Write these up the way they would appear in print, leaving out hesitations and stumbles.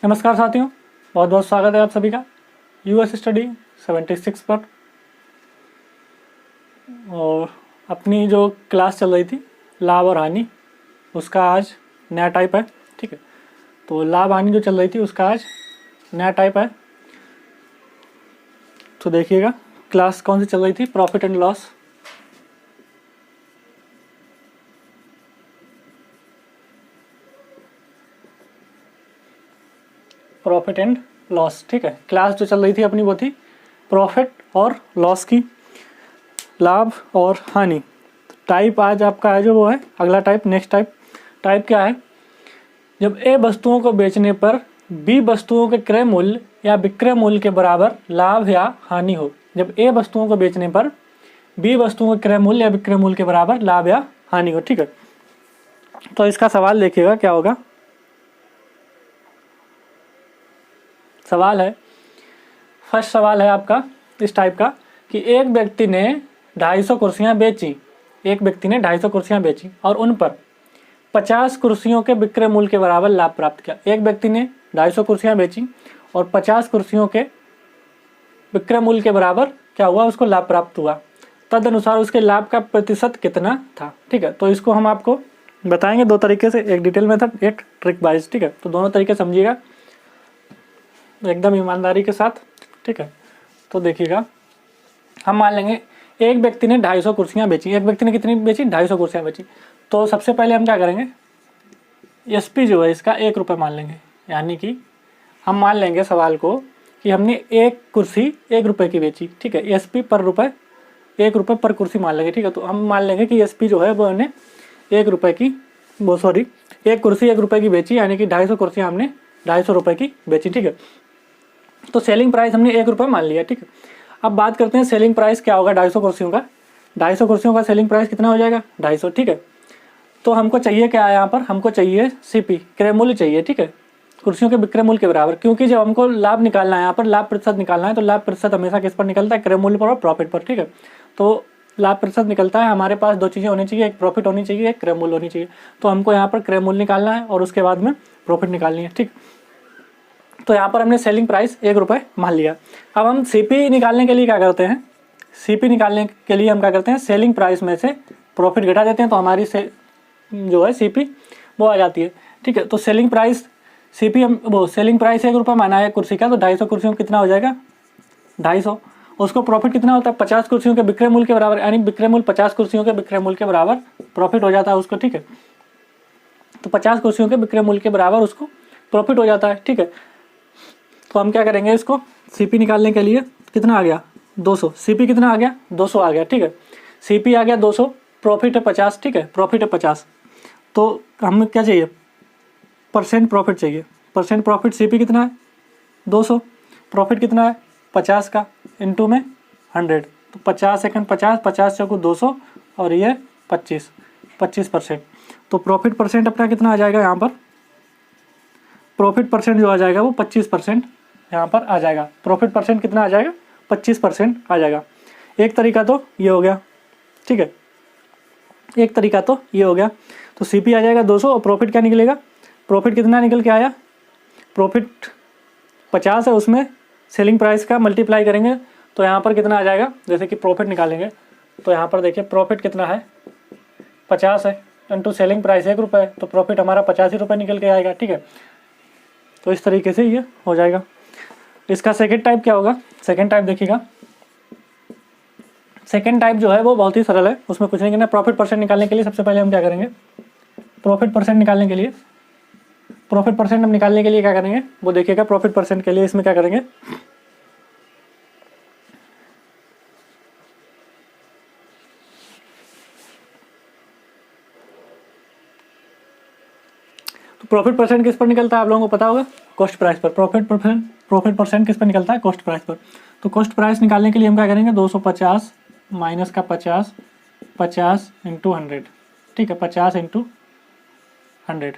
नमस्कार साथियों, बहुत बहुत स्वागत है आप सभी का यूएस स्टडी 76 पर। और अपनी जो क्लास चल रही थी लाभ और हानि, उसका आज नया टाइप है। ठीक है, तो लाभ हानि जो चल रही थी उसका आज नया टाइप है। तो देखिएगा क्लास कौन सी चल रही थी, profit and loss. Profit and loss, ठीक है। क्लास जो चल रही थी अपनी वो थी प्रॉफिट और लॉस की, लाभ और हानि। टाइप आज आपका है जो वो है अगला टाइप, नेक्स्ट टाइप। टाइप क्या है? जब ए वस्तुओं को बेचने पर बी वस्तुओं के क्रय मूल्य या विक्रय मूल्य के बराबर लाभ या हानि हो। जब ए वस्तुओं को बेचने पर बी वस्तुओं के क्रय मूल्य या विक्रय मूल्य के बराबर लाभ या हानि हो। ठीक है, तो इसका सवाल देखिएगा क्या होगा। सवाल है, फर्स्ट सवाल है आपका इस टाइप का कि एक व्यक्ति ने 250 कुर्सियां बेची। एक व्यक्ति ने 250 कुर्सियां बेची और उन पर 50 कुर्सियों के विक्रय मूल्य के बराबर लाभ प्राप्त किया। एक व्यक्ति ने 250 कुर्सियां बेची और 50 कुर्सियों के विक्रय मूल्य के बराबर क्या हुआ, उसको लाभ प्राप्त हुआ। तदनुसार उसके लाभ का प्रतिशत कितना था। ठीक है, तो इसको हम आपको बताएंगे दो तरीके से, एक डिटेल मेथड, एक ट्रिक वाइज। ठीक है, तो दोनों तरीके समझिएगा एकदम ईमानदारी के साथ। ठीक है, तो देखिएगा, हम मान लेंगे एक व्यक्ति ने 250 कुर्सियां बेची। एक व्यक्ति ने कितनी बेची? 250 कुर्सियां बेची। तो सबसे पहले हम क्या करेंगे, एसपी जो है इसका 1 रुपये मान लेंगे। यानी कि हम मान लेंगे सवाल को कि हमने एक कुर्सी 1 रुपये की बेची। ठीक है, एसपी पर रुपये 1 रुपये पर कुर्सी मान लेंगे। ठीक है, तो हम मान लेंगे कि एसपी जो है वो हमने 1 रुपये की, वो सॉरी, एक कुर्सी 1 रुपये की बेची, यानी कि 250 कुर्सियाँ हमने 250 रुपये की बेची। ठीक है, तो सेलिंग प्राइस हमने 1 रुपये मान लिया। ठीक है, अब बात करते हैं सेलिंग प्राइस क्या होगा 250 कुर्सियों का। 250 कुर्सियों का सेलिंग प्राइस कितना हो जाएगा? 250। ठीक है, तो हमको चाहिए क्या है यहाँ पर? हमको चाहिए सीपी, क्रय मूल्य चाहिए। ठीक है, कुर्सियों के विक्रय मूल्य के बराबर, क्योंकि जब हमको लाभ निकालना है, यहाँ पर लाभ प्रतिशत निकालना है, तो लाभ प्रतिशत हमेशा किस पर निकलता है? क्रय मूल्य पर और प्रॉफिट पर। ठीक है, तो लाभ प्रतिशत निकलता है, हमारे पास दो चीज़ें होनी चाहिए, एक प्रॉफिट होनी चाहिए, एक क्रय मूल्य होनी चाहिए। तो हमको यहाँ पर क्रय मूल्य निकालना है और उसके बाद में प्रॉफिट निकालनी है। ठीक, तो यहाँ पर हमने सेलिंग प्राइस 1 रुपये मान लिया। अब हम सीपी निकालने के लिए क्या करते हैं? सीपी निकालने के लिए हम क्या करते हैं, सेलिंग प्राइस में से प्रॉफिट घटा देते हैं, तो हमारी जो है सीपी वो आ जाती है। ठीक है, तो सेलिंग प्राइस सीपी हम वो सेलिंग प्राइस 1 रुपये माना है कुर्सी का, तो 250 कुर्सियों कितना हो जाएगा? 250। उसको प्रॉफिट कितना होता है? 50 कुर्सियों के विक्रय मूल्य के बराबर, यानी विक्रय मूल्य 50 कुर्सियों के विक्रय मूल्य के बराबर प्रॉफिट हो जाता है उसको। ठीक है, तो 50 कुर्सियों के विक्रय मूल्य के बराबर उसको प्रॉफिट हो जाता है। ठीक है, तो हम क्या करेंगे, इसको सीपी निकालने के लिए कितना आ गया? 200। सीपी कितना आ गया? 200 आ गया। ठीक है, सीपी आ गया 200, प्रॉफिट है 50। ठीक है, प्रॉफिट है 50, तो हमें क्या चाहिए? परसेंट प्रॉफिट चाहिए। परसेंट प्रॉफिट सीपी कितना है? 200, प्रॉफिट कितना है? 50 का इंटू में 100, तो 50 सेकंड 50, 50 चौको 200 और ये 25%। तो प्रॉफिट परसेंट अपना कितना आ जाएगा यहाँ पर? प्रॉफिट परसेंट जो आ जाएगा वो 25% यहाँ पर आ जाएगा। प्रॉफिट परसेंट कितना आ जाएगा? 25% आ जाएगा। एक तरीका तो ये हो गया। ठीक है, एक तरीका तो ये हो गया। तो सीपी आ जाएगा 200 और प्रॉफिट क्या निकलेगा? प्रॉफिट कितना निकल के आया? प्रॉफिट 50 है, उसमें सेलिंग प्राइस का मल्टीप्लाई करेंगे तो यहाँ पर कितना आ जाएगा? जैसे कि प्रॉफिट निकालेंगे तो यहाँ पर देखिए प्रॉफिट कितना है? 50 है, इंटू सेलिंग प्राइस 1 रुपये, तो प्रॉफिट हमारा 85 रुपये निकल के आएगा। ठीक है, तो इस तरीके से ये हो जाएगा। इसका सेकंड टाइप क्या होगा? सेकंड टाइप देखिएगा, सेकंड टाइप जो है वो बहुत ही सरल है, उसमें कुछ नहीं करना। प्रॉफिट परसेंट निकालने के लिए सबसे पहले हम क्या करेंगे, प्रॉफिट परसेंट निकालने के लिए, प्रॉफिट परसेंट हम निकालने के लिए क्या करेंगे वो देखिएगा। प्रॉफिट परसेंट के लिए इसमें क्या करेंगे, तो प्रॉफिट परसेंट किस पर निकलता है आप लोगों को पता होगा? कॉस्ट प्राइस पर। प्रॉफिट परसेंट किस पर निकलता है? कॉस्ट प्राइस पर। तो कॉस्ट प्राइस निकालने के लिए हम क्या करेंगे, 250 माइनस का 50, 50 इंटू 100। ठीक है, 50 इंटू 100,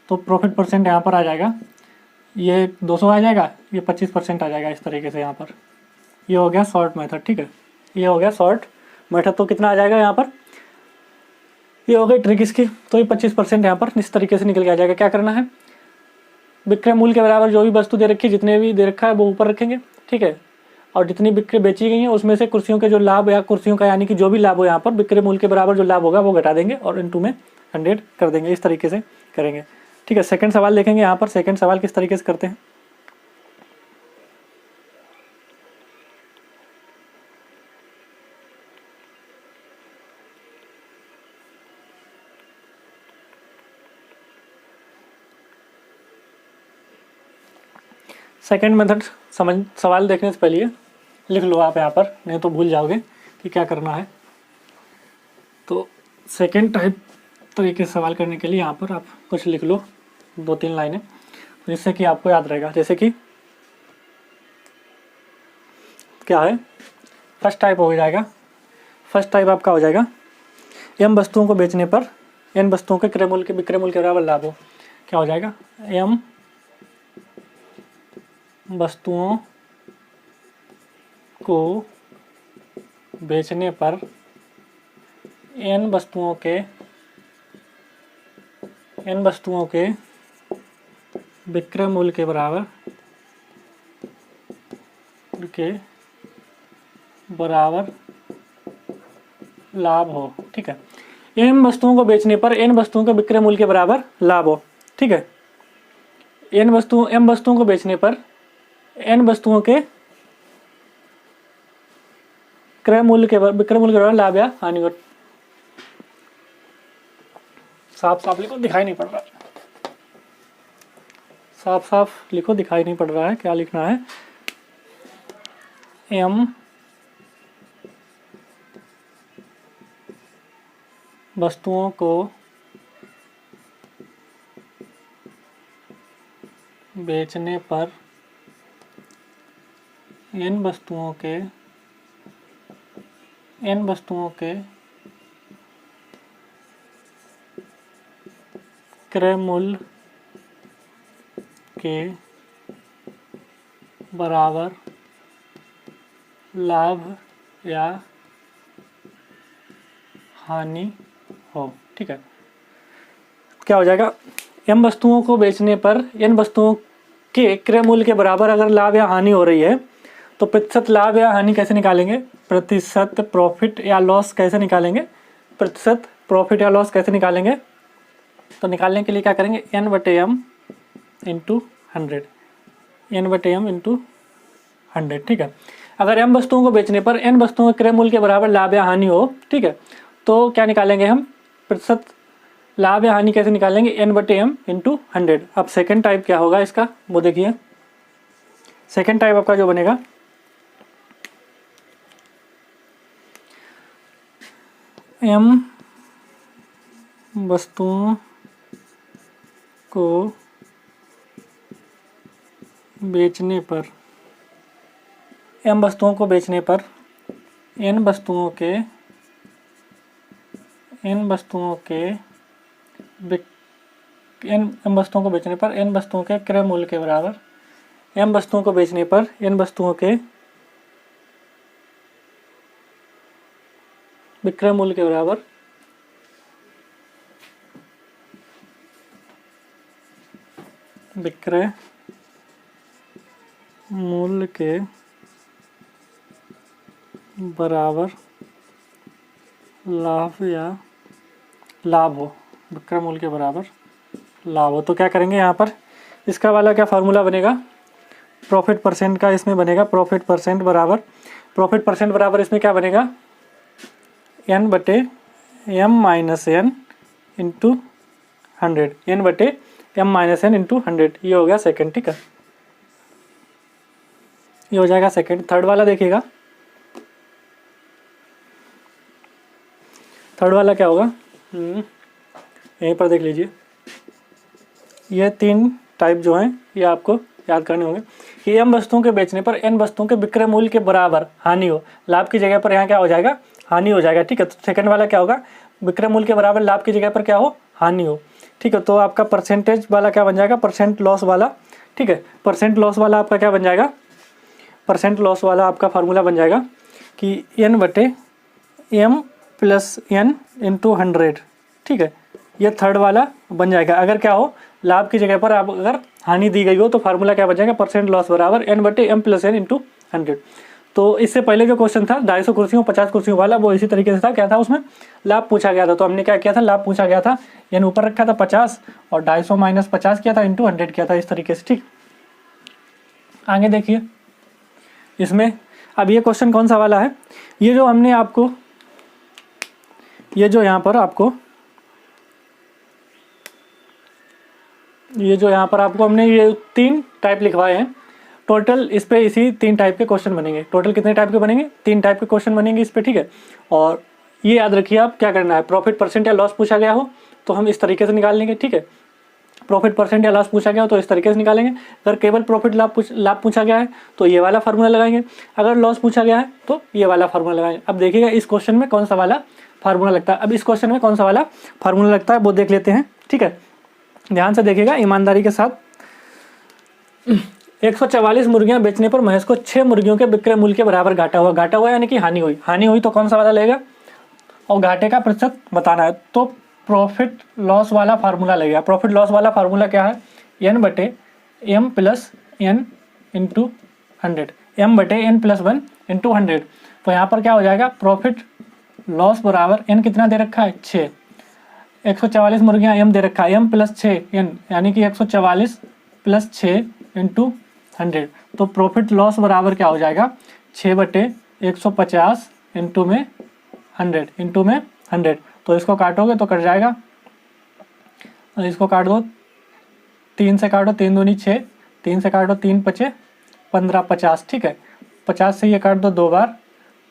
तो प्रॉफिट परसेंट यहाँ पर आ जाएगा, ये 200 आ जाएगा, ये 25% आ जाएगा। इस तरीके से यहाँ पर ये हो गया शॉर्ट मेथड। ठीक है, ये हो गया शॉर्ट मेथड। तो कितना आ जाएगा यहाँ पर? ये हो गई ट्रिक इसकी। तो ये 25% यहाँ पर इस तरीके से निकल के आ जाएगा। क्या करना है, विक्रय मूल्य के बराबर जो भी वस्तु दे रखी है, जितने भी दे रखा है वो ऊपर रखेंगे, ठीक है। और जितनी बिक्री बेची गई है उसमें से कुर्सियों के जो लाभ या कुर्सियों का यानी कि जो भी लाभ हो यहाँ पर विक्रय मूल्य के बराबर जो लाभ होगा वो घटा देंगे और इनटू में 100 कर देंगे। इस तरीके से करेंगे, ठीक है। सेकंड सवाल देखेंगे यहाँ पर। सेकंड सवाल किस तरीके से करते हैं। सेकंड मेथड सवाल देखने से पहले लिख लो आप यहाँ पर, नहीं तो भूल जाओगे कि क्या करना है। तो सेकंड टाइप तरीके से सवाल करने के लिए यहाँ पर आप कुछ लिख लो, 2-3 लाइनें, जिससे कि आपको याद रहेगा। जैसे कि क्या है, फर्स्ट टाइप हो जाएगा। फर्स्ट टाइप आपका हो जाएगा एम वस्तुओं को बेचने पर एन वस्तुओं के विक्रय मूल्य के बराबर लाभ हो। क्या हो जाएगा, एम वस्तुओं को बेचने पर एन वस्तुओं के विक्रय मूल्य के बराबर लाभ हो, ठीक है। एन वस्तुओं को बेचने पर एन वस्तुओं के विक्रय मूल्य के बराबर लाभ हो, ठीक है। एम वस्तुओं को बेचने पर एन वस्तुओं के विक्रय मूल्य के बराबर लाभ या हानि हो। साफ साफ लिखो, दिखाई नहीं पड़ रहा। साफ साफ लिखो, दिखाई नहीं पड़ रहा है क्या लिखना है। एम वस्तुओं को बेचने पर एन वस्तुओं के क्रय मूल्य के बराबर लाभ या हानि हो, ठीक है। क्या हो जाएगा, एम वस्तुओं को बेचने पर एन वस्तुओं के क्रय मूल्य के बराबर अगर लाभ या हानि हो रही है तो प्रतिशत लाभ या हानि कैसे निकालेंगे, प्रतिशत प्रॉफिट या लॉस कैसे निकालेंगे, प्रतिशत प्रॉफिट या लॉस कैसे निकालेंगे। तो निकालने के लिए क्या करेंगे, n/m इंटू 100, n/m इंटू 100, ठीक है। अगर m वस्तुओं को बेचने पर n वस्तुओं के क्रय मूल्य के बराबर लाभ या हानि हो, ठीक है, तो क्या निकालेंगे हम, प्रतिशत लाभ या हानि कैसे निकालेंगे, n/m इंटू 100। अब सेकेंड टाइप क्या होगा इसका वो देखिए। सेकेंड टाइप आपका जो बनेगा, m वस्तुओं को बेचने पर n वस्तुओं को बेचने पर n वस्तुओं के n वस्तुओं को बेचने पर n वस्तुओं के क्रय मूल्य के बराबर m वस्तुओं को बेचने पर n वस्तुओं के विक्रय मूल्य के बराबर विक्रय मूल्य के बराबर लाभ या लाभ हो, विक्रय मूल्य के बराबर लाभ हो। तो क्या करेंगे यहाँ पर, इसका वाला क्या फार्मूला बनेगा, प्रॉफिट परसेंट का इसमें बनेगा, प्रॉफिट परसेंट बराबर इसमें क्या बनेगा, n/m-n इंटू 100, n/m-n इंटू 100। ये हो गया सेकंड, ठीक है। ये हो जाएगा सेकंड। थर्ड वाला देखिएगा, थर्ड वाला क्या होगा, यहीं पर देख लीजिए। ये 3 टाइप जो हैं ये आपको याद करने होंगे कि m वस्तुओं के बेचने पर n वस्तुओं के विक्रय मूल्य के बराबर हानि हो, लाभ की जगह पर यहाँ क्या हो जाएगा, हानि हो जाएगा, ठीक है। तो सेकंड वाला क्या होगा, विक्रय मूल्य के बराबर लाभ की जगह पर क्या हो, हानि हो, ठीक है। तो आपका परसेंटेज वाला क्या बन जाएगा, परसेंट लॉस वाला, ठीक है। परसेंट लॉस वाला आपका क्या बन जाएगा, परसेंट लॉस वाला आपका फार्मूला बन जाएगा कि n/m + n इंटू 100, ठीक है। ये थर्ड वाला बन जाएगा। अगर क्या हो, लाभ की जगह पर आप अगर हानि दी गई हो तो फार्मूला क्या बचेगा, परसेंट लॉस बराबर n/m+n × 100। तो इससे पहले जो क्वेश्चन था 250 कुर्सियों 50 कुर्सियों वाला, वो इसी तरीके से था। क्या था उसमें, लाभ पूछा गया था। तो हमने क्या किया था, लाभ पूछा गया था, n ऊपर रखा था 50 और 250 - 50 किया था × 100 किया था, इस तरीके से। ठीक, आगे देखिए इसमें। अब ये क्वेश्चन कौन सा वाला है, ये जो हमने आपको, ये जो यहाँ पर आपको, ये जो यहाँ पर आपको हमने ये 3 टाइप लिखवाए हैं। टोटल इस पे इसी 3 टाइप के क्वेश्चन बनेंगे। टोटल कितने टाइप के बनेंगे, 3 टाइप के क्वेश्चन बनेंगे इस पे। ठीक है, और ये याद रखिए आप क्या करना है, प्रॉफिट परसेंट या लॉस पूछा गया हो तो हम इस तरीके से निकाल लेंगे। ठीक है, प्रॉफिट परसेंट या लॉस पूछा गया हो तो इस तरीके से निकालेंगे। अगर केवल प्रॉफिट लाभ पूछा गया है तो ये वाला फार्मूला लगाएंगे, अगर लॉस पूछा गया है तो ये वाला फार्मूला लगाएंगे। अब देखिएगा इस क्वेश्चन में कौन सा वाला फार्मूला लगता है। अब इस क्वेश्चन में कौन सा वाला फार्मूला लगता है वो देख लेते हैं। ठीक है, ध्यान से देखिएगा ईमानदारी के साथ। 144 मुर्गियां बेचने पर महेश को 6 मुर्गियों के विक्रय मूल्य के बराबर घाटा हुआ। घाटा हुआ यानी कि हानि हुई। हानि हुई तो कौन सा वाला लेगा, और घाटे का प्रतिशत बताना है तो प्रॉफिट लॉस वाला फार्मूला लगेगा। प्रॉफिट लॉस वाला फार्मूला क्या है, n/m + n × 100, m/n + 1 × 100। तो यहाँ पर क्या हो जाएगा, प्रॉफिट लॉस बराबर n कितना दे रखा है 6, 144 मुर्गियाँ m दे रखा है, m + 6 n यानी कि 144 + 6 × 100। तो प्रॉफिट लॉस बराबर क्या हो जाएगा, 6/150 × में 100। तो इसको काटोगे तो कट जाएगा, इसको काट दो, 3 से काटो, 3 दूनी 6, 3 से काटो 3 × 5 = 15, 50। ठीक है, 50 से ये काट दो 2 बार,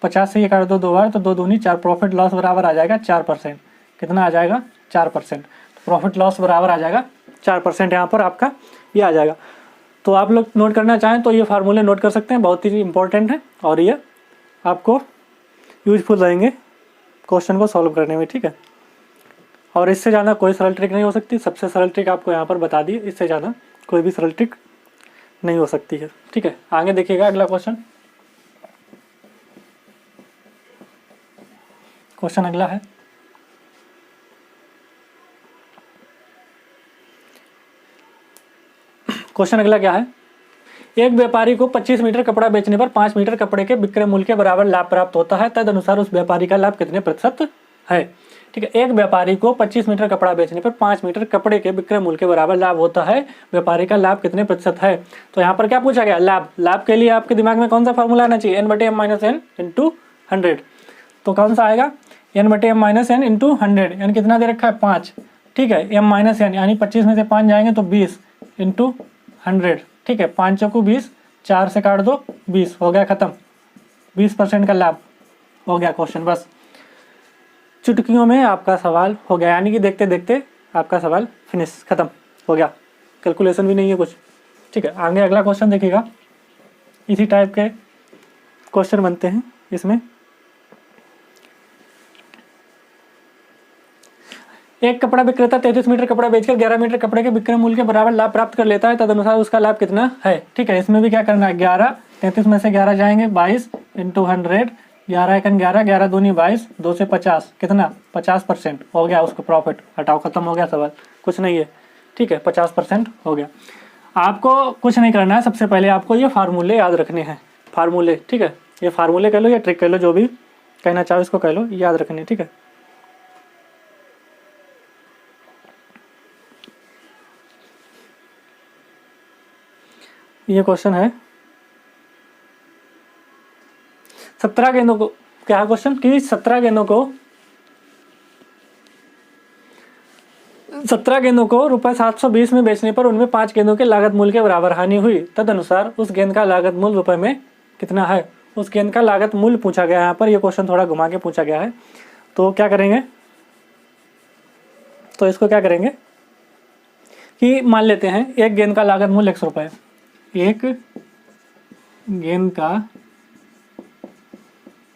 50 से ये काट दो 2 बार, तो 2 दूनी 4। प्रॉफिट लॉस बराबर आ जाएगा 4%। कितना आ जाएगा, 4%। प्रॉफिट लॉस बराबर आ जाएगा 4%। यहाँ पर आपका ये आ जाएगा। तो आप लोग नोट करना चाहें तो ये फार्मूले नोट कर सकते हैं, बहुत ही इंपॉर्टेंट है और ये आपको यूजफुल रहेंगे क्वेश्चन को सॉल्व करने में। ठीक है, और इससे ज़्यादा कोई सरल ट्रिक नहीं हो सकती। सबसे सरल ट्रिक आपको यहाँ पर बता दी, इससे ज़्यादा कोई भी सरल ट्रिक नहीं हो सकती है। ठीक है, आगे देखिएगा अगला क्वेश्चन। क्वेश्चन अगला है, क्वेश्चन अगला क्या है, एक व्यापारी को 25 मीटर कपड़ा बेचने पर 5 मीटर कपड़े के विक्रय मूल्य के बराबर लाभ प्राप्त होता है, तदनुसार उस व्यापारी का लाभ कितने प्रतिशत है। ठीक है, एक व्यापारी को 25 मीटर कपड़ा बेचने पर 5 मीटर कपड़े के विक्रय मूल्य के बराबर लाभ होता है, व्यापारी का लाभ कितने प्रतिशत है। तो यहाँ पर क्या पूछा गया, लाभ। लाभ के लिए आपके दिमाग में कौन सा फार्मूला आना चाहिए, n/m - n × 100। तो कौन सा आएगा, n/m - n × 100, यानी कितना दे रखा है 5। ठीक है, m - n यानी 25 में से 5 जाएंगे तो 20 × 100। ठीक है, 5 चौको 20, 4 से काट दो 20, हो गया खत्म। 20% का लाभ हो गया क्वेश्चन। बस चुटकियों में आपका सवाल हो गया, यानी कि देखते देखते आपका सवाल फिनिश, खत्म हो गया। कैलकुलेशन भी नहीं है कुछ। ठीक है, आगे अगला क्वेश्चन देखिएगा। इसी टाइप के क्वेश्चन बनते हैं इसमें। एक कपड़ा विक्रेता 33 मीटर कपड़ा बेचकर 11 मीटर कपड़े के विक्रय मूल्य के बराबर लाभ प्राप्त कर लेता है, तदनुसार उसका लाभ कितना है। ठीक है, इसमें भी क्या करना है, 11, 33 में से 11 जाएंगे 22 × 100, 11 × 11, 11 दूनी 22, 2 से 50, कितना 50% हो गया उसको प्रॉफिट। हटाओ, खत्म हो गया सवाल, कुछ नहीं है। ठीक है, 50% हो गया। आपको कुछ नहीं करना है, सबसे पहले आपको ये फार्मूले याद रखने हैं। फार्मूले, ठीक है, ये फार्मूले कह लो या ट्रिक कह लो, जो भी कहना चाहो इसको कह लो, याद रखने। ठीक है, ये क्वेश्चन है 17 गेंदों को, क्या क्वेश्चन कि 17 गेंदों को रुपए 720 में बेचने पर उनमें 5 गेंदों के लागत मूल्य के बराबर हानि हुई, तदनुसार उस गेंद का लागत मूल्य रुपए में कितना है। उस गेंद का लागत मूल्य पूछा गया है यहाँ पर। ये क्वेश्चन थोड़ा घुमा के पूछा गया है, तो क्या करेंगे, तो इसको क्या करेंगे कि मान लेते हैं एक गेंद का लागत मूल्य 100 रुपये, एक गेंद का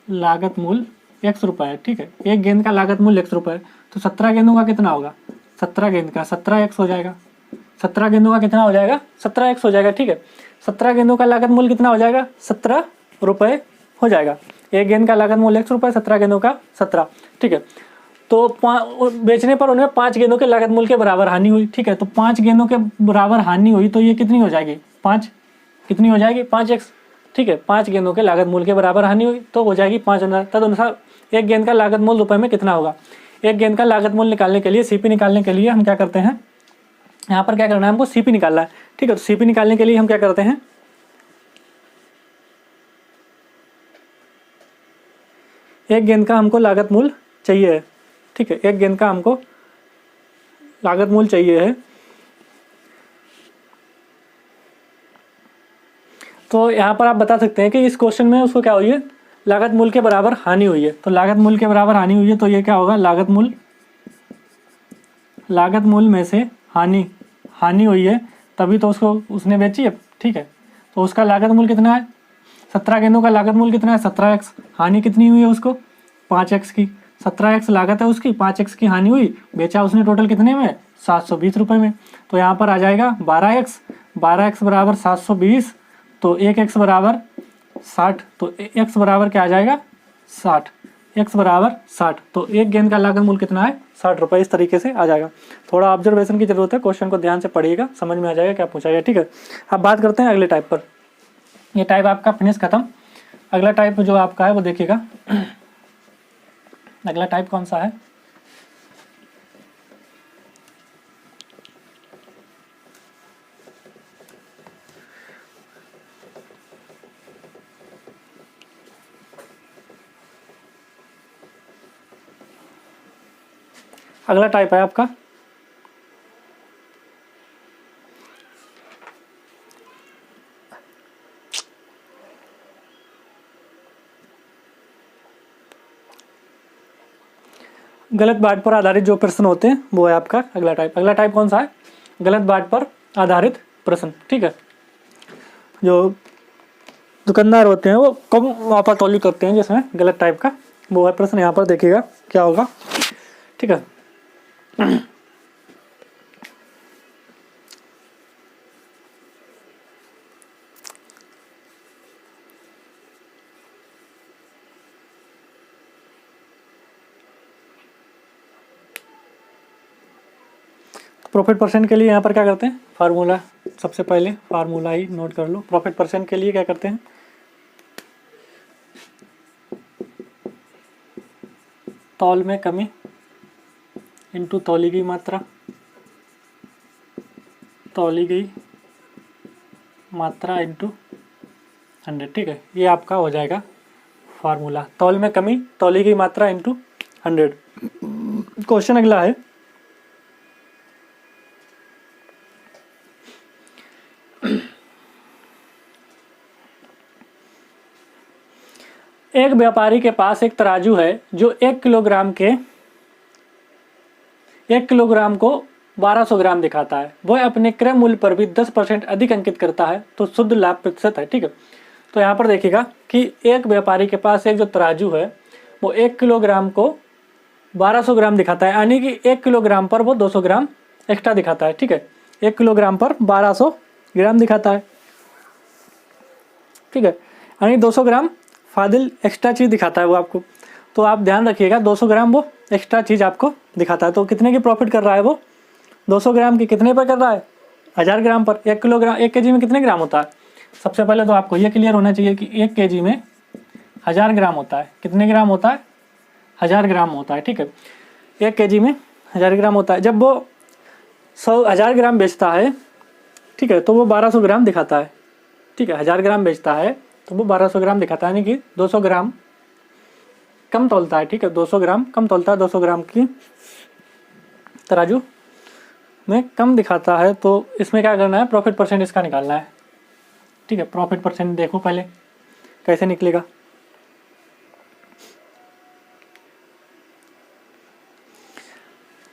लागत मूल्य 100 रुपये है। ठीक है, एक गेंद का लागत मूल्य 100 रुपये, तो 17 गेंदों का कितना होगा, 17 गेंद का 17x हो जाएगा। 17 गेंदों का कितना हो जाएगा, 17x हो जाएगा। ठीक है, 17 गेंदों का लागत मूल्य कितना हो जाएगा, 17 रुपये हो जाएगा। एक गेंद का लागत मूल्य 100 रुपये, 17 गेंदों का 17। ठीक है, तो बेचने पर उन्हें 5 गेंदों के लागत मूल्य के बराबर हानि हुई। ठीक है, तो 5 गेंदों के बराबर हानि हुई तो ये कितनी हो जाएगी, 5 कितनी हो जाएगी 5x। ठीक है, 5 गेंदों के लागत मूल्य के बराबर हानि हुई तो हो जाएगी 5 गुना। तदनुसार एक गेंद का लागत मूल्य रुपए में कितना होगा। एक गेंद का लागत मूल्य निकालने के लिए, सीपी निकालने के लिए हम क्या करते हैं, यहाँ पर क्या करना है हमको, सीपी निकालना है। ठीक है, तो सीपी निकालने के लिए हम क्या करते हैं, एक गेंद का हमको लागत मूल्य चाहिए है। ठीक है, एक गेंद का हमको लागत मूल्य चाहिए है। तो यहाँ पर आप बता सकते हैं कि इस क्वेश्चन में उसको क्या हुई है, लागत मूल्य के बराबर हानि हुई है। तो लागत मूल्य के बराबर हानि हुई है तो ये क्या होगा, लागत मूल्य में से हानि हुई है, तभी तो उसको उसने बेची है। ठीक है, तो उसका लागत मूल्य कितना है, 17 गेंदों का लागत मूल्य कितना है 17x। हानि कितनी हुई है उसको 5x की, 17x लागत है उसकी, 5x की हानि हुई, बेचा उसने टोटल कितने में 720 रुपये में। तो यहाँ पर आ जाएगा 12x बराबर 720, तो 1x बराबर 60, तो x बराबर क्या आ जाएगा 60, x बराबर 60। तो एक गेंद का लागत मूल्य कितना है 60 रुपये। इस तरीके से आ जाएगा। थोड़ा ऑब्जर्वेशन की जरूरत है, क्वेश्चन को ध्यान से पढ़िएगा, समझ में आ जाएगा क्या पूछा गया। ठीक है, अब बात करते हैं अगले टाइप पर। ये टाइप आपका फिनिश खत्म। अगला टाइप जो आपका है वो देखिएगा, अगला टाइप कौन सा है, अगला टाइप है आपका गलत बाट पर आधारित जो प्रश्न होते हैं वो है आपका अगला टाइप। अगला टाइप कौन सा है, गलत बाट पर आधारित प्रश्न। ठीक है, जो दुकानदार होते हैं वो कम वापातौली करते हैं जिसमें गलत टाइप का वो है प्रश्न। यहाँ पर देखिएगा क्या होगा। ठीक है, प्रॉफिट परसेंट के लिए यहाँ पर क्या करते हैं, फार्मूला, सबसे पहले फार्मूला ही नोट कर लो। प्रॉफिट परसेंट के लिए क्या करते हैं, तौल में कमी इंटू तौली गई मात्रा, तौली गई मात्रा इंटू 100। ठीक है, ये आपका हो जाएगा फार्मूला, तौल में कमी तौली गई मात्रा इंटू 100। क्वेश्चन अगला है, एक व्यापारी के पास एक तराजू है जो 1 किलोग्राम को 1200 ग्राम दिखाता है। वह अपने क्रय मूल्य पर भी 10% अधिक अंकित करता है, तो शुद्ध लाभ प्रतिशत है। ठीक है, तो यहाँ पर देखिएगा कि एक व्यापारी के पास एक जो तराजू है वो 1 किलोग्राम को 1200 ग्राम दिखाता है, यानी कि 1 किलोग्राम पर वो 200 ग्राम एक्स्ट्रा दिखाता है। ठीक है, 1 किलोग्राम पर 1200 ग्राम दिखाता है। ठीक है, यानी 200 ग्राम फाजिल एक्स्ट्रा चीज़ दिखाता है वो आपको। तो आप ध्यान रखिएगा 200 ग्राम वो एक्स्ट्रा चीज़ आपको दिखाता है। तो कितने की प्रॉफिट कर रहा है वो, 200 ग्राम की कितने पर कर रहा है, 1000 ग्राम पर। 1 किलोग्राम 1 केजी में कितने ग्राम होता है, सबसे पहले तो आपको ये क्लियर होना चाहिए कि 1 केजी में 1000 ग्राम होता है। कितने ग्राम होता है, 1000 ग्राम होता है। ठीक है, 1 केजी में 1000 ग्राम होता है। जब वो 1000 ग्राम बेचता है, ठीक है, तो वो 1200 ग्राम दिखाता है। ठीक है, 1000 ग्राम बेचता है तो वो 1200 ग्राम दिखाता है, यानी कि 200 ग्राम कम तौलता है। ठीक है, 200 ग्राम कम तौलता है, 200 ग्राम की तराजू में कम दिखाता है। तो इसमें क्या करना है, प्रॉफिट परसेंट इसका निकालना है। ठीक है, प्रॉफिट परसेंट देखो पहले कैसे निकलेगा।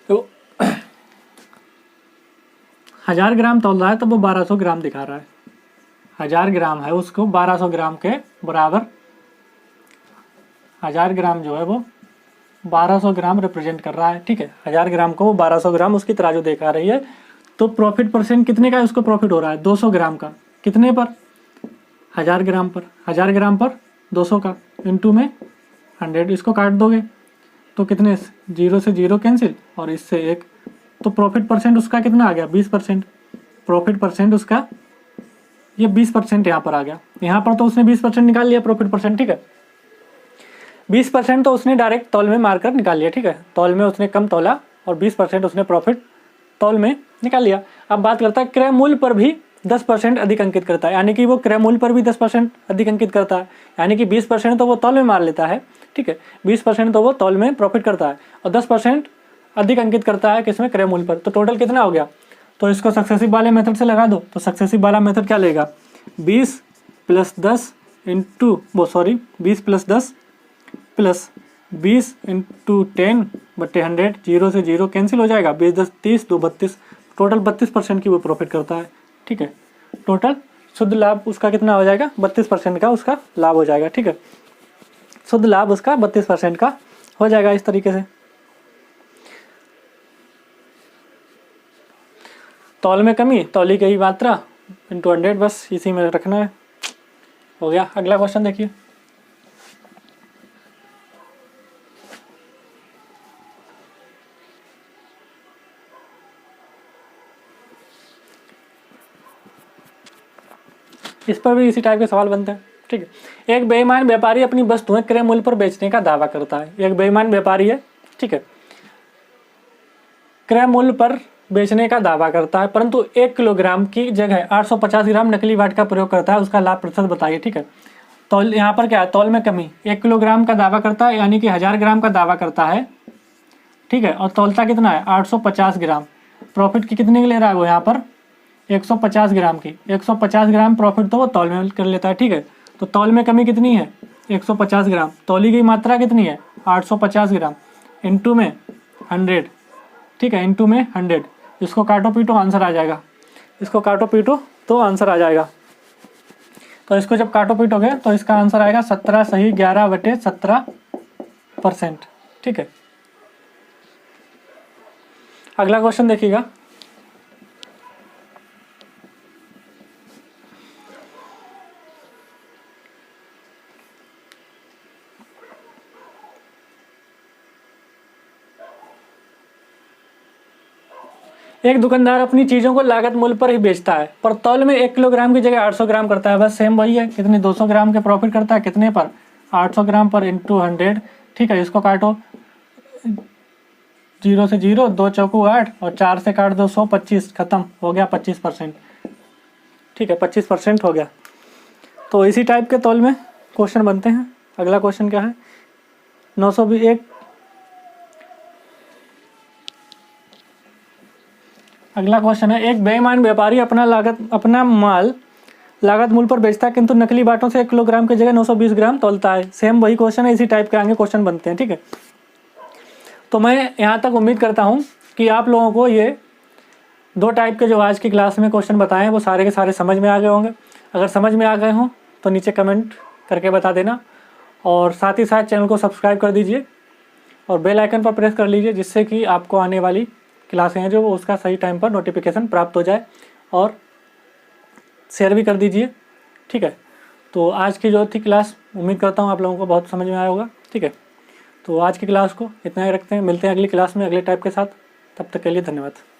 तो 1000 ग्राम तौल रहा है तो वो 1200 ग्राम दिखा रहा है। 1000 ग्राम है, उसको 1200 ग्राम के बराबर 1000 ग्राम जो है वो 1200 ग्राम रिप्रेजेंट कर रहा है। ठीक है, 1000 ग्राम को 1200 ग्राम उसकी तराजू दिखा रही है। तो प्रॉफिट परसेंट कितने का है, उसको प्रॉफिट हो रहा है 200 ग्राम का। कितने पर, 1000 ग्राम पर। 1000 ग्राम पर 200 का इंटू में 100, इसको काट दोगे तो कितने, 0 से 0 कैंसिल और इससे 1, तो प्रॉफिट परसेंट उसका कितना आ गया, 20%। प्रॉफिट परसेंट उसका ये 20% यहाँ पर आ गया। यहाँ पर तो उसने 20% निकाल लिया प्रॉफिट परसेंट, ठीक है। 20% तो उसने डायरेक्ट तौल में मारकर निकाल लिया, ठीक है। तौल में उसने कम तौला और 20% उसने प्रॉफिट तौल में निकाल लिया। अब बात करता है क्रय मूल्य पर भी 10% अधिक अंकित करता है, यानी कि वो क्रय मूल्य पर भी 10% अधिक अंकित करता है, यानी कि 20% तो वो तौल में मार लेता है, ठीक है। 20% तो वो तौल में प्रॉफिट करता है और 10% अधिक अंकित करता है किसमें, क्रय मूल्य पर। तो टोटल कितना हो गया, तो इसको सक्सेसिव वाले मेथड से लगा दो। तो सक्सेसिव वाला मेथड क्या लेगा, 20 + 10 इंटू 20 + 10 प्लस 20 × 10/100, 0 से 0 कैंसिल हो जाएगा, 20 10 30, 2 32, टोटल 32% की वो प्रॉफिट करता है, ठीक है। टोटल शुद्ध लाभ उसका कितना हो जाएगा, 32% का उसका लाभ हो जाएगा, ठीक है। शुद्ध लाभ उसका 32% का हो जाएगा इस तरीके से। तौल में कमी, तौली की मात्रा × 100, बस इसी में रखना है, हो गया। अगला क्वेश्चन देखिए। इस पर भी इसी टाइप के सवाल बनते हैं, ठीक है। एक बेईमान व्यापारी अपनी वस्तुएं क्रय मूल्य पर बेचने का दावा करता है। एक बेईमान व्यापारी है, ठीक है, क्रय मूल्य पर बेचने का दावा करता है, परंतु 1 किलोग्राम की जगह 850 ग्राम नकली वाट का प्रयोग करता है, उसका लाभ प्रतिशत बताइए, ठीक है। तौल यहाँ पर क्या है, तौल में कमी, 1 किलोग्राम का दावा करता है, यानी कि 1000 ग्राम का दावा करता है, ठीक है, और तौलता कितना है, 850 ग्राम। प्रॉफिट की कितने की ले रहा है वो यहाँ पर, 150 ग्राम की। 150 ग्राम प्रॉफिट तो वो तौल में कर लेता है, ठीक है। तो तौल में कमी कितनी है, 150 ग्राम। तौली की मात्रा कितनी है, 850 ग्राम, इंटू में 100, ठीक है, इंटू में 100। इसको काटो पीटो आंसर आ जाएगा, इसको काटो पीटो तो आंसर आ जाएगा। तो इसको जब काटो पीटोगे तो इसका आंसर आएगा 17 सही 11/17%, ठीक है। अगला क्वेश्चन देखिएगा। एक दुकानदार अपनी चीज़ों को लागत मूल्य पर ही बेचता है, पर तौल में 1 किलोग्राम की जगह 800 ग्राम करता है। बस सेम वही है, कितने 200 ग्राम के प्रॉफिट करता है, कितने पर, 800 ग्राम पर इंटू 100, ठीक है। इसको काटो, 0 से 0, 2 चौको 8 और 4 से काट दो 100, 25, खत्म हो गया 25%, ठीक है, 25% हो गया। तो इसी टाइप के तौल में क्वेश्चन बनते हैं। अगला क्वेश्चन क्या है, 921। अगला क्वेश्चन है, एक बेईमान व्यापारी अपना माल लागत मूल्य पर बेचता है, किंतु नकली बाटों से 1 किलोग्राम की जगह 920 ग्राम तौलता है। सेम वही क्वेश्चन है, इसी टाइप के आगे क्वेश्चन बनते हैं, ठीक है। तो मैं यहाँ तक उम्मीद करता हूँ कि आप लोगों को ये 2 टाइप के जो आज की क्लास में क्वेश्चन बताए हैं वो सारे के सारे समझ में आ गए होंगे। अगर समझ में आ गए हों तो नीचे कमेंट करके बता देना, और साथ ही साथ चैनल को सब्सक्राइब कर दीजिए और बेल आइकन पर प्रेस कर लीजिए, जिससे कि आपको आने वाली क्लासें हैं जो उसका सही टाइम पर नोटिफिकेशन प्राप्त हो जाए, और शेयर भी कर दीजिए, ठीक है। तो आज की जो थी क्लास, उम्मीद करता हूँ आप लोगों को बहुत समझ में आया होगा, ठीक है। तो आज की क्लास को इतना ही रखते हैं, मिलते हैं अगली क्लास में अगले टाइप के साथ। तब तक के लिए धन्यवाद।